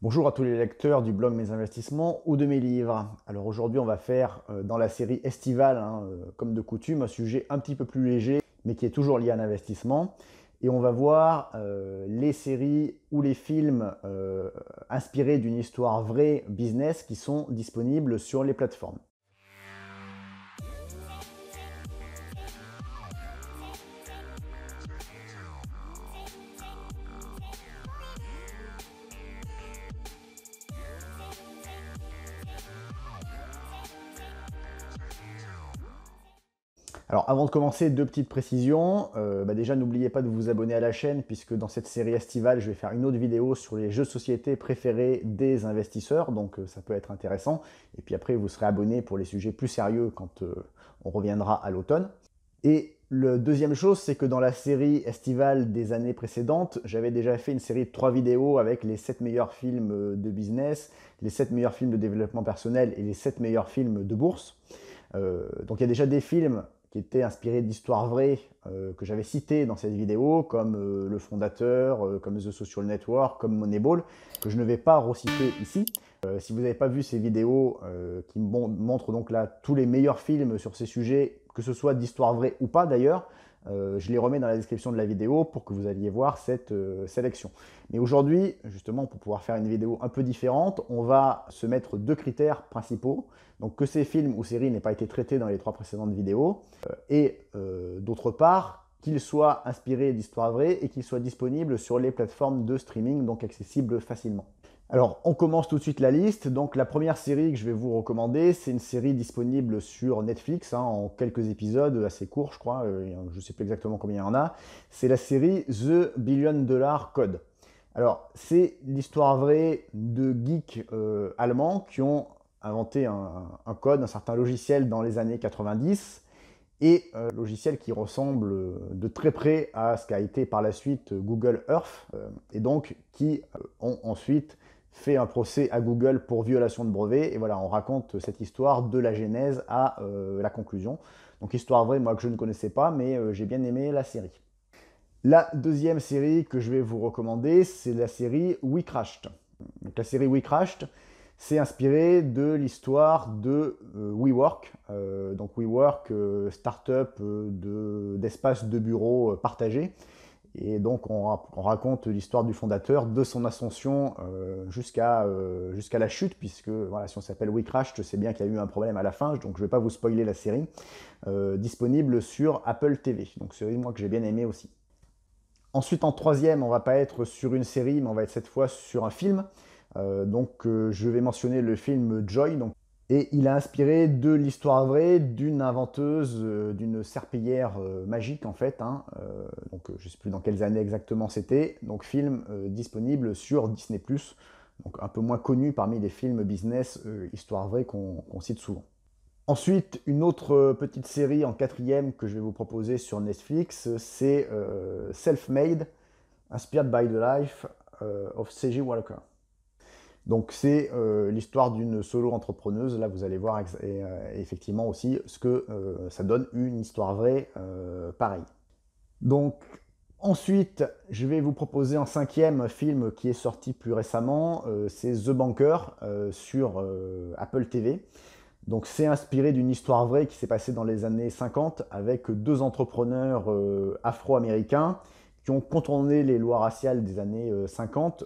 Bonjour à tous les lecteurs du blog Mes Investissements ou de mes livres. Alors aujourd'hui on va faire dans la série estivale, comme de coutume, un sujet un petit peu plus léger mais qui est toujours lié à l'investissement. Et on va voir les séries ou les films inspirés d'une histoire vraie business qui sont disponibles sur les plateformes. Alors avant de commencer, deux petites précisions. Déjà n'oubliez pas de vous abonner à la chaîne puisque dans cette série estivale, je vais faire une autre vidéo sur les jeux de société préférés des investisseurs, donc ça peut être intéressant. Et puis après, vous serez abonné pour les sujets plus sérieux quand on reviendra à l'automne. Et la deuxième chose, c'est que dans la série estivale des années précédentes, j'avais déjà fait une série de 3 vidéos avec les 7 meilleurs films de business, les 7 meilleurs films de développement personnel et les 7 meilleurs films de bourse. Donc il y a déjà des films qui étaient inspirés d'histoires vraies que j'avais citées dans cette vidéo, comme Le Fondateur, comme The Social Network, comme Moneyball, que je ne vais pas reciter ici. Si vous n'avez pas vu ces vidéos qui montrent donc là tous les meilleurs films sur ces sujets, que ce soit d'histoire vraie ou pas d'ailleurs, je les remets dans la description de la vidéo pour que vous alliez voir cette sélection. Mais aujourd'hui, justement, pour pouvoir faire une vidéo un peu différente, on va se mettre deux critères principaux. Donc que ces films ou séries n'aient pas été traités dans les 3 précédentes vidéos, d'autre part, qu'ils soient inspirés d'histoires vraies et qu'ils soient disponibles sur les plateformes de streaming, donc accessibles facilement. Alors, on commence tout de suite la liste. Donc, la première série que je vais vous recommander, c'est une série disponible sur Netflix, en quelques épisodes, assez courts, je crois. Je ne sais plus exactement combien il y en a. C'est la série The Billion Dollar Code. Alors, c'est l'histoire vraie de geeks allemands qui ont inventé un code, un certain logiciel dans les années 90, et logiciel qui ressemble de très près à ce qu'a été par la suite Google Earth, et donc qui ont ensuite fait un procès à Google pour violation de brevet. Et voilà, on raconte cette histoire de la genèse à la conclusion. Donc histoire vraie, moi que je ne connaissais pas, mais j'ai bien aimé la série. La deuxième série que je vais vous recommander, c'est la série We Crashed. Donc la série We Crashed, c'est inspiré de l'histoire de WeWork. Donc WeWork, start-up d'espace de bureau partagé. Et donc on raconte l'histoire du fondateur, de son ascension jusqu'à la chute, puisque voilà, si on s'appelle We Crashed, c'est bien qu'il y a eu un problème à la fin, donc je ne vais pas vous spoiler la série. Disponible sur Apple TV. Donc c'est moi que j'ai bien aimé aussi. Ensuite, en troisième, on va pas être sur une série, mais on va être cette fois sur un film. Je vais mentionner le film Joy. Et il a inspiré de l'histoire vraie d'une inventeuse d'une serpillière magique en fait. Je ne sais plus dans quelles années exactement c'était. Donc film disponible sur Disney+, donc un peu moins connu parmi les films business histoire vraie qu'on cite souvent. Ensuite, une autre petite série en quatrième que je vais vous proposer sur Netflix, c'est Self-Made, Inspired by the Life of C.J. Walker. Donc c'est l'histoire d'une solo-entrepreneuse, là vous allez voir effectivement aussi ce que ça donne une histoire vraie pareille. Donc ensuite, je vais vous proposer un cinquième film qui est sorti plus récemment, c'est The Banker sur Apple TV. Donc c'est inspiré d'une histoire vraie qui s'est passée dans les années 50 avec deux entrepreneurs afro-américains qui ont contourné les lois raciales des années 50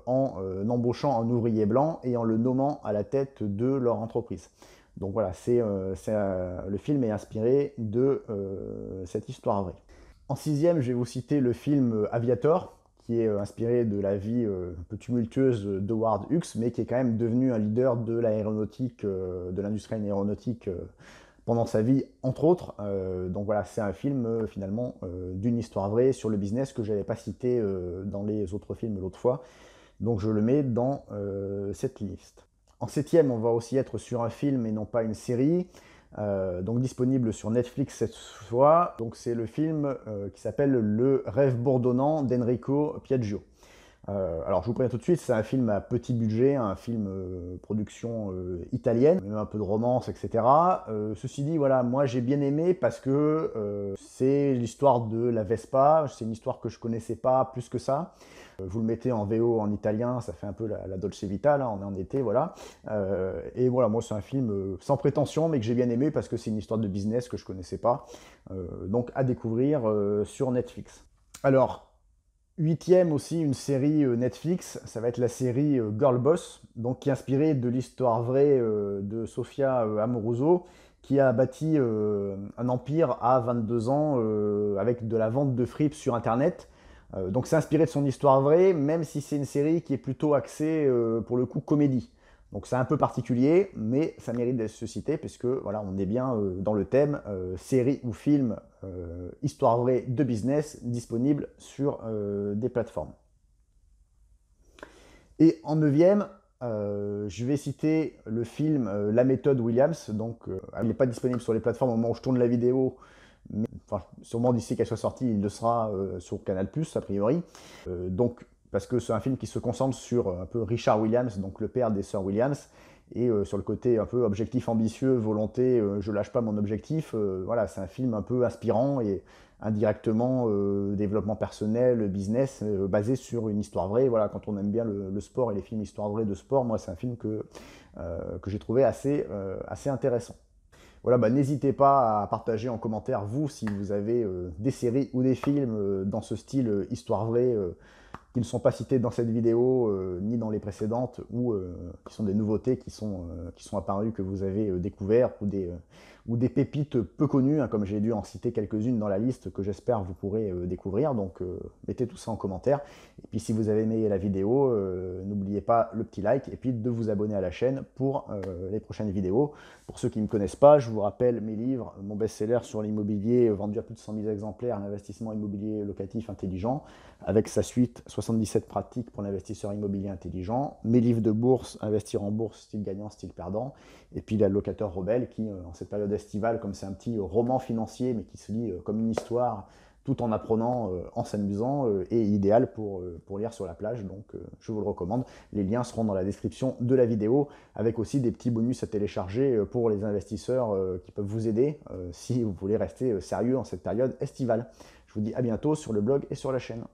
en embauchant un ouvrier blanc et en le nommant à la tête de leur entreprise. Donc voilà, le film est inspiré de cette histoire vraie. En sixième, je vais vous citer le film Aviator, qui est inspiré de la vie un peu tumultueuse d'Howard Hughes, mais qui est quand même devenu un leader de l'aéronautique, de l'industrie aéronautique pendant sa vie, entre autres. Donc voilà, c'est un film finalement d'une histoire vraie sur le business que je n'avais pas cité dans les autres films l'autre fois. Donc je le mets dans cette liste. En septième, on va aussi être sur un film et non pas une série. Donc disponible sur Netflix cette fois. Donc c'est le film qui s'appelle Le rêve bourdonnant d'Enrico Piaggio. Alors je vous préviens tout de suite, c'est un film à petit budget, un film production italienne, même un peu de romance, etc. Ceci dit, voilà, moi j'ai bien aimé parce que c'est l'histoire de la Vespa, c'est une histoire que je connaissais pas plus que ça. Vous le mettez en VO en italien, ça fait un peu la Dolce Vita, là, on est en été, voilà. Et voilà, moi c'est un film sans prétention, mais que j'ai bien aimé parce que c'est une histoire de business que je connaissais pas. Donc à découvrir sur Netflix. Alors, huitième aussi, une série Netflix, ça va être la série Girl Boss, donc qui est inspirée de l'histoire vraie de Sofia Amoruso, qui a bâti un empire à 22 ans avec de la vente de fripes sur Internet. Donc c'est inspiré de son histoire vraie, même si c'est une série qui est plutôt axée pour le coup comédie. Donc c'est un peu particulier, mais ça mérite d'être se citer, puisque voilà, on est bien dans le thème série ou film, histoire vraie de business, disponible sur des plateformes. Et en neuvième, je vais citer le film La méthode Williams. Donc, il n'est pas disponible sur les plateformes au moment où je tourne la vidéo, mais enfin, sûrement d'ici qu'elle soit sortie, il le sera sur Canal+, a priori. Donc, parce que c'est un film qui se concentre sur un peu Richard Williams, donc le père des sœurs Williams, et sur le côté un peu objectif ambitieux, volonté, je lâche pas mon objectif. Voilà, c'est un film un peu inspirant et indirectement développement personnel, business, basé sur une histoire vraie. Voilà, quand on aime bien le sport et les films histoire vraie de sport, moi c'est un film que j'ai trouvé assez intéressant. Voilà, bah, n'hésitez pas à partager en commentaire, vous, si vous avez des séries ou des films dans ce style histoire vraie qui ne sont pas cités dans cette vidéo ni dans les précédentes ou qui sont des nouveautés qui sont apparues, que vous avez découvertes ou des pépites peu connues, hein, comme j'ai dû en citer quelques-unes dans la liste que j'espère vous pourrez découvrir. Donc mettez tout ça en commentaire. Et puis si vous avez aimé la vidéo, n'oubliez pas le petit like et puis de vous abonner à la chaîne pour les prochaines vidéos. Pour ceux qui ne me connaissent pas, je vous rappelle mes livres, mon best-seller sur l'immobilier vendu à plus de 100 000 exemplaires, l'investissement immobilier locatif intelligent, avec sa suite 77 pratiques pour l'investisseur immobilier intelligent, mes livres de bourse, investir en bourse, style gagnant, style perdant, et puis la locateur rebelle qui, en cette période estivale, comme c'est un petit roman financier, mais qui se lit comme une histoire, tout en apprenant, en s'amusant, est idéal pour lire sur la plage, donc je vous le recommande. Les liens seront dans la description de la vidéo, avec aussi des petits bonus à télécharger pour les investisseurs qui peuvent vous aider si vous voulez rester sérieux en cette période estivale. Je vous dis à bientôt sur le blog et sur la chaîne.